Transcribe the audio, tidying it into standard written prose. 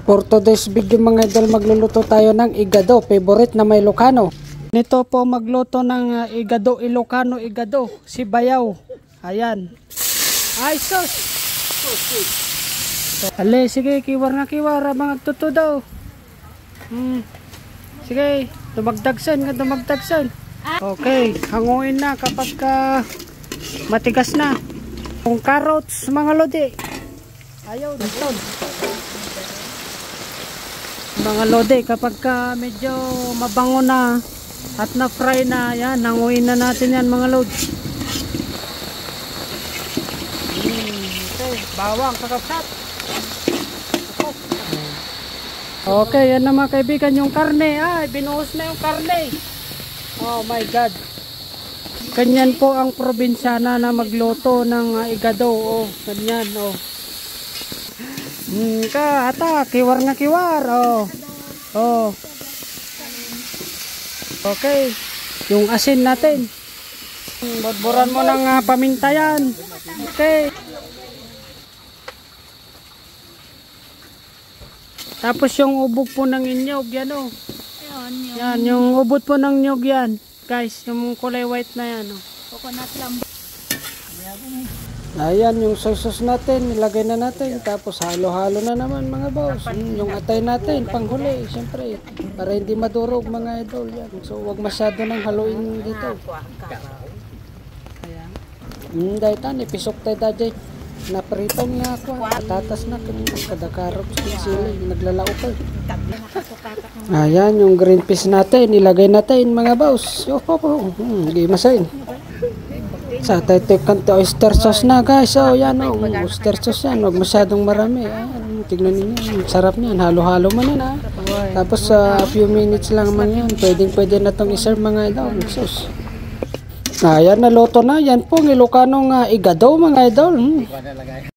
For today's video mga idol, magluluto tayo ng igado, favorite na may Ilocano. Nito po magluto ng igado, Ilocano igado, si Bayaw. Ayan. Ay sus! Ale, sige, kiwar na kiwar, mga tuto daw. Sige, dumagdagsan. Okay, hanguin na kapag matigas na. Kung carrots, mga lodi. Ayaw, dito. Mga lodi, kapag medyo mabango na at na-fry na, yan, hanguin na natin yan mga lodi. Okay, bawang, kakapsat. Okay, yan na mga kaibigan yung karne. Ay, binuhos na yung karne. Oh my God. Ganyan po ang probinsyana na magluto ng igado. Oh, ganyan, oh. Ata, kiwar nga kiwar. Oh. Okay. Yung asin natin. Bodboran mo ng paminta yan. Okay. Tapos yung ubog po ng inyog, yan o. Yan, yung ubod po ng nyog yan. Guys, yung kulay white na yan o. Coconut lang. Ayan, yung soy sauce natin, nilagay na natin. Tapos halo-halo na naman mga boss. Yung atay natin, panghuli, siyempre. Para hindi madurog mga idol yan. So, wag masyado nang haluin dito. Ayan. Dahil tan, ipisok tayo dajay. Napriton nga ako. Tatas na kada karot sili, naglalao pa. Ayan, yung green peas natin, nilagay natin mga boss. Hindi masain. Sa tayo kanto oyster sauce na guys. So yan o, oyster sauce yan. Huwag masyadong marami. Ayan, tignan ninyo, sarap niyan. Halo-halo man yan. Tapos a few minutes lang man yan. Pwede na itong iserve mga idol. Sauce. Ayan, naluto na. Yan po, Ilocano nga igado mga idol.